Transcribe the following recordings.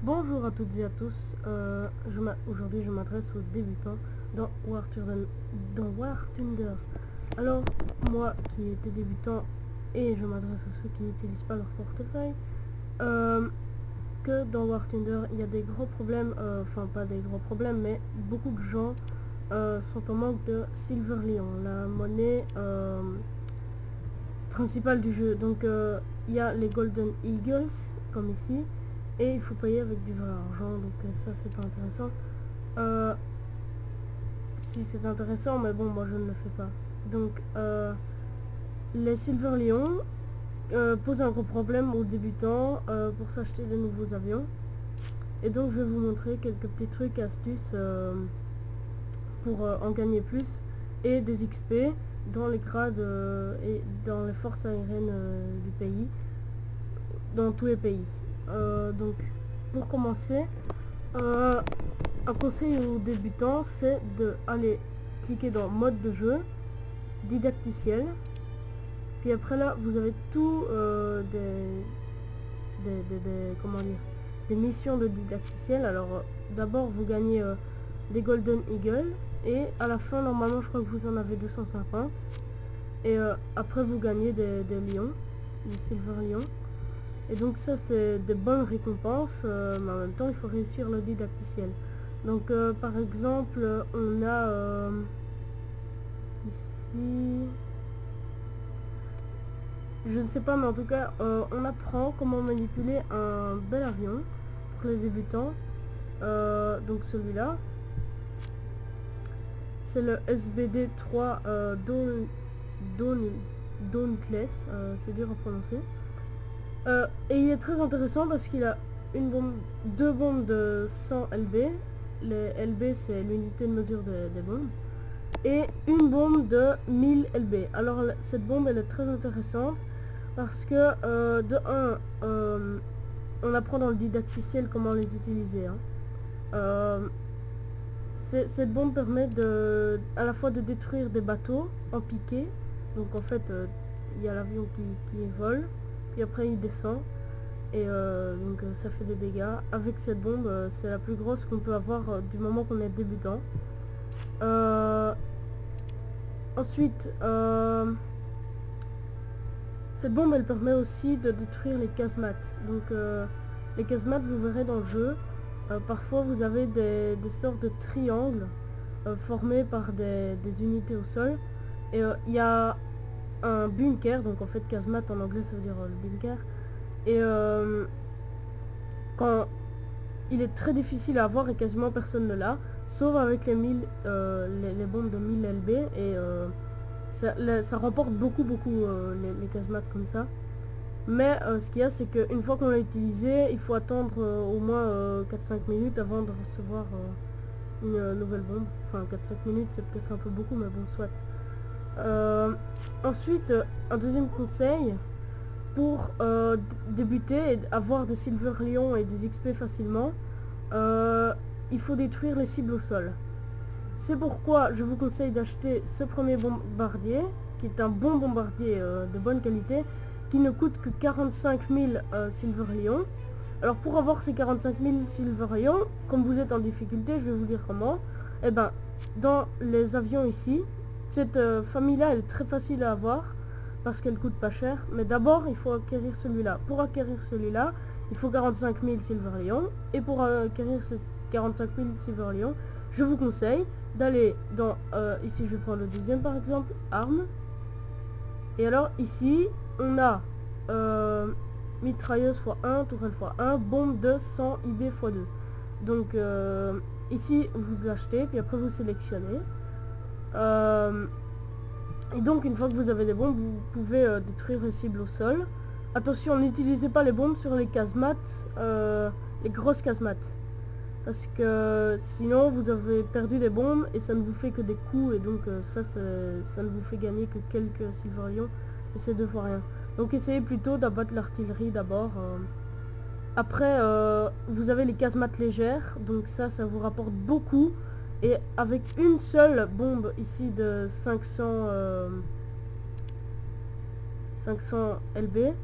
Bonjour à toutes et à tous, aujourd'hui je m'adresse aux débutants dans War Thunder. Alors moi qui étais débutant et je m'adresse à ceux qui n'utilisent pas leur portefeuille, que dans War Thunder il y a des gros problèmes, enfin pas des gros problèmes mais beaucoup de gens sont en manque de Silver Lion, la monnaie principale du jeu. Donc il y a les Golden Eagles comme ici. Et il faut payer avec du vrai argent, donc ça c'est pas intéressant. Si c'est intéressant, mais bon, moi je ne le fais pas. Donc les Silver Lions posent un gros problème aux débutants pour s'acheter de nouveaux avions. Et donc je vais vous montrer quelques petits trucs, astuces pour en gagner plus et des XP dans les grades et dans les forces aériennes du pays, dans tous les pays. Donc pour commencer, un conseil aux débutants, c'est d'aller cliquer dans mode de jeu, didacticiel, puis après là vous avez tout comment dire, des missions de didacticiel. Alors d'abord vous gagnez des Golden Eagle et à la fin normalement je crois que vous en avez 250 et après vous gagnez des lions, des Silver Lions. Et donc ça c'est des bonnes récompenses, mais en même temps il faut réussir le didacticiel. Donc par exemple on a ici, je ne sais pas, mais en tout cas on apprend comment manipuler un bel avion pour les débutants. Donc celui-là c'est le SBD 3 Dauntless, c'est dur à prononcer. Et il est très intéressant parce qu'il a deux bombes de 100 LB. Les LB c'est l'unité de mesure des bombes. Et une bombe de 1000 LB. Alors cette bombe elle est très intéressante parce que de 1, on apprend dans le didacticiel comment les utiliser. Cette bombe permet à la fois de détruire des bateaux en piqué. Donc en fait il y a l'avion qui vole. Puis après il descend et donc ça fait des dégâts. Avec cette bombe c'est la plus grosse qu'on peut avoir du moment qu'on est débutant. Ensuite cette bombe elle permet aussi de détruire les casemates. Donc les casemates, vous verrez dans le jeu, parfois vous avez des sortes de triangles formés par des unités au sol et il y a un bunker, donc en fait casemate en anglais ça veut dire le bunker, et quand il est très difficile à avoir et quasiment personne ne l'a, sauf avec les bombes de 1000 LB et ça remporte beaucoup les casemates comme ça. Mais ce qu'il y a c'est qu'une fois qu'on l'a utilisé, il faut attendre au moins 4-5 minutes avant de recevoir une nouvelle bombe. Enfin 4-5 minutes c'est peut-être un peu beaucoup, mais bon soit. Ensuite, un deuxième conseil pour débuter et avoir des Silver Lions et des XP facilement, il faut détruire les cibles au sol. C'est pourquoi je vous conseille d'acheter ce premier bombardier, qui est un bon bombardier de bonne qualité, qui ne coûte que 45 000 Silver Lions. Alors pour avoir ces 45 000 Silver Lions, comme vous êtes en difficulté, je vais vous dire comment. Et ben, dans les avions ici, cette famille-là, elle est très facile à avoir parce qu'elle coûte pas cher. Mais d'abord, il faut acquérir celui-là. Pour acquérir celui-là, il faut 45 000 Silver Lions. Et pour acquérir ces 45 000 Silver Lions, je vous conseille d'aller dans... ici, je vais prendre le deuxième par exemple, armes. Et alors, ici, on a mitrailleuse x1, tourelle x1, bombe de 100 IB x2. Donc, ici, vous achetez, puis après, vous sélectionnez. Et donc une fois que vous avez des bombes, vous pouvez détruire les cibles au sol. Attention, n'utilisez pas les bombes sur les casemates, les grosses casemates, parce que sinon vous avez perdu des bombes et ça ne vous fait que des coups, et donc ça ne vous fait gagner que quelques Silver Lions et c'est 2 fois rien. Donc essayez plutôt d'abattre l'artillerie d'abord. Après vous avez les casemates légères, donc ça vous rapporte beaucoup. Et avec une seule bombe ici de 500 LB,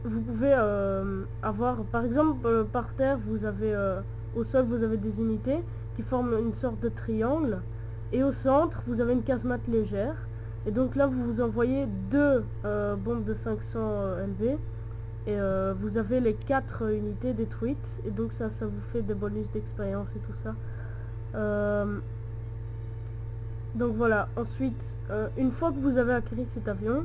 vous pouvez avoir, par exemple, par terre, vous avez, au sol, vous avez des unités qui forment une sorte de triangle. Et au centre, vous avez une casemate légère. Et donc là, vous vous envoyez deux bombes de 500 LB. Et vous avez les 4 unités détruites. Et donc ça vous fait des bonus d'expérience et tout ça. Donc voilà. Ensuite, une fois que vous avez acquis cet avion,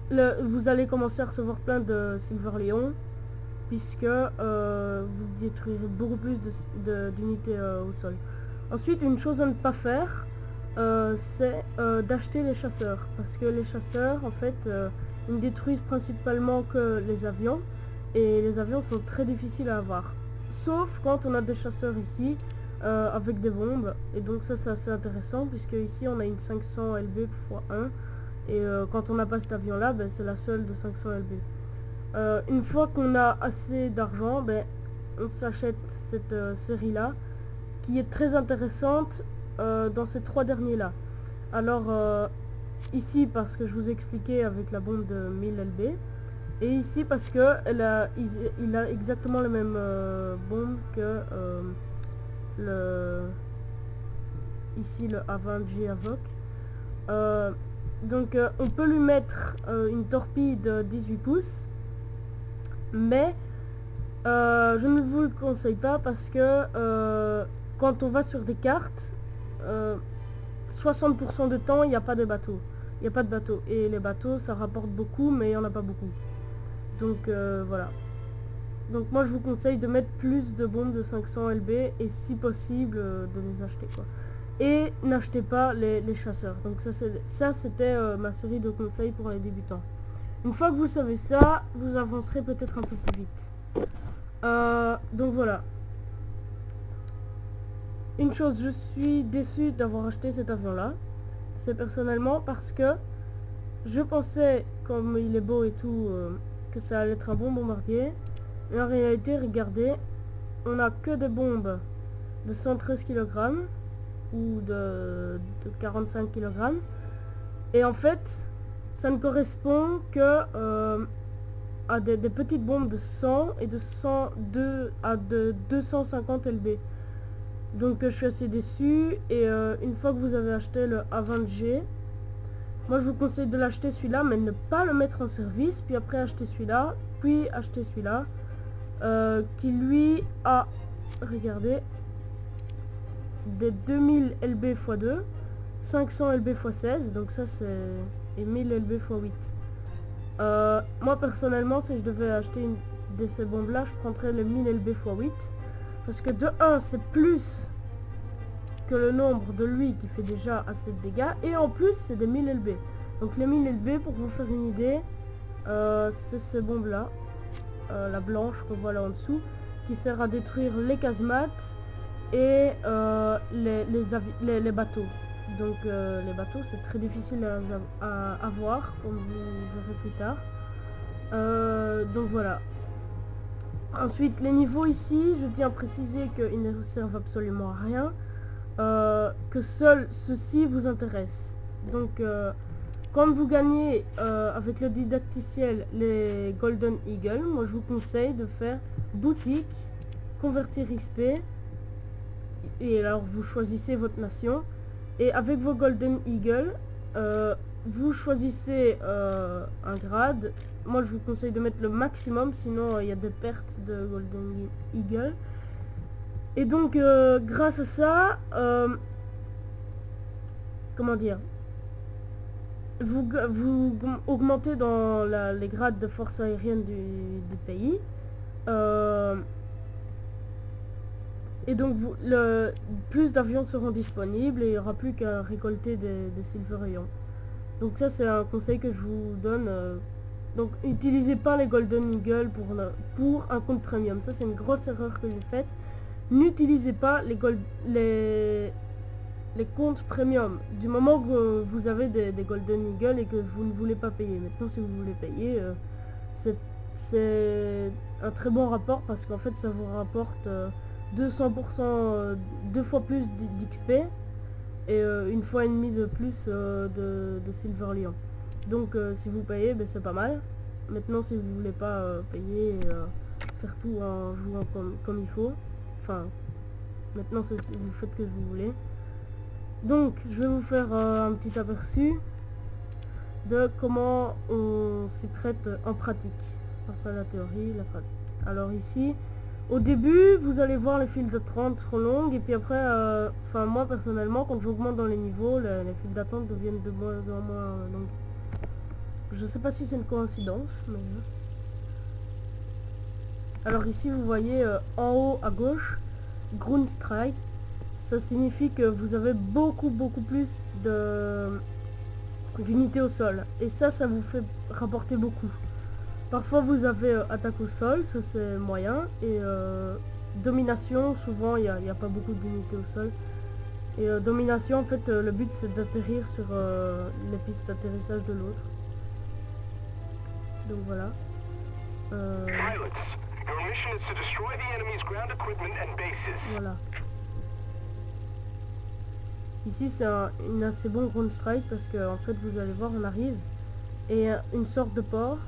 vous allez commencer à recevoir plein de Silver Lion, puisque vous détruirez beaucoup plus d'unités au sol. Ensuite, une chose à ne pas faire, c'est d'acheter les chasseurs, parce que les chasseurs, en fait, ils ne détruisent principalement que les avions, et les avions sont très difficiles à avoir. Sauf quand on a des chasseurs ici, avec des bombes, et donc ça c'est assez intéressant, puisque ici on a une 500 LB x 1, et quand on n'a pas cet avion là, ben, c'est la seule de 500 LB. Une fois qu'on a assez d'argent, ben, on s'achète cette série là, qui est très intéressante dans ces 3 derniers là. Alors ici parce que je vous ai expliqué avec la bombe de 1000 LB, et ici parce que il a exactement la même bombe que ici le A20G Avoc. Donc on peut lui mettre une torpille de 18 pouces, mais je ne vous le conseille pas parce que quand on va sur des cartes, 60% de temps il n'y a pas de bateau. Il n'y a pas de bateau. Et les bateaux ça rapporte beaucoup, mais il n'y en a pas beaucoup. Donc voilà. Donc moi je vous conseille de mettre plus de bombes de 500 LB et si possible de les acheter quoi. Et n'achetez pas les chasseurs. Donc ça c'était ma série de conseils pour les débutants. Une fois que vous savez ça, vous avancerez peut-être un peu plus vite. Donc voilà. Une chose, je suis déçu d'avoir acheté cet avion là. C'est personnellement parce que je pensais, comme il est beau et tout, que ça allait être un bon bombardier. Et en réalité, regardez, on n'a que des bombes de 113 kg ou de 45 kg. Et en fait, ça ne correspond que à des petites bombes de 100 et de 102 à de 250 LB. Donc je suis assez déçu. Et une fois que vous avez acheté le A20G, moi je vous conseille de l'acheter celui-là, mais ne pas le mettre en service, puis après acheter celui-là, puis acheter celui-là, qui lui a, regardez, des 2000 LB x 2, 500 LB x 16, donc ça c'est, et 1000 LB x 8. Moi personnellement, si je devais acheter une de ces bombes là, je prendrais les 1000 LB x 8, parce que de 1 c'est plus que le nombre de lui qui fait déjà assez de dégâts, et en plus c'est des 1000 LB. Donc les 1000 LB, pour vous faire une idée, c'est ces bombes là, la blanche qu'on voit là en dessous, qui sert à détruire les casemates et les bateaux. Donc les bateaux c'est très difficile à avoir, comme vous verrez plus tard. Donc voilà. Ensuite les niveaux ici, je tiens à préciser qu'ils ne servent absolument à rien, que seul ceci vous intéresse. Donc quand vous gagnez avec le didacticiel les Golden Eagle, moi je vous conseille de faire boutique, convertir XP, et alors vous choisissez votre nation, et avec vos Golden Eagle, vous choisissez un grade. Moi je vous conseille de mettre le maximum, sinon il y a des pertes de Golden Eagle. Et donc grâce à ça, comment dire, vous augmentez dans les grades de force aérienne du pays. Et donc plus d'avions seront disponibles et il n'y aura plus qu'à récolter des Silver Lion. Donc ça c'est un conseil que je vous donne. Donc n'utilisez pas les Golden Eagle pour un compte premium. Ça c'est une grosse erreur que j'ai faite. N'utilisez pas les comptes premium du moment que vous avez des Golden Eagle et que vous ne voulez pas payer. Maintenant si vous voulez payer, c'est un très bon rapport, parce qu'en fait ça vous rapporte 200%, 2 fois plus d'XP et 1 fois et demi de plus de Silver Lion. Donc si vous payez, ben, c'est pas mal. Maintenant, si vous voulez pas payer et faire tout en jouant comme il faut, enfin, maintenant vous faites que vous voulez. Donc, je vais vous faire un petit aperçu de comment on s'y prête en pratique. Après la théorie, la pratique. Alors ici, au début, vous allez voir les files d'attente seront longues, et puis après, enfin moi personnellement, quand j'augmente dans les niveaux, les files d'attente deviennent de moins en moins longues. Je sais pas si c'est une coïncidence, mais... Alors ici, vous voyez en haut à gauche, Grundstrike. Ça signifie que vous avez beaucoup plus d'unités au sol. Et ça vous fait rapporter beaucoup. Parfois vous avez attaque au sol, ça c'est moyen. Et domination, souvent il n'y a pas beaucoup d'unités au sol. Et domination, en fait, le but c'est d'atterrir sur les pistes d'atterrissage de l'autre. Donc voilà. Voilà. Ici c'est une assez bon Grundstrike parce que en fait vous allez voir, on arrive et une sorte de port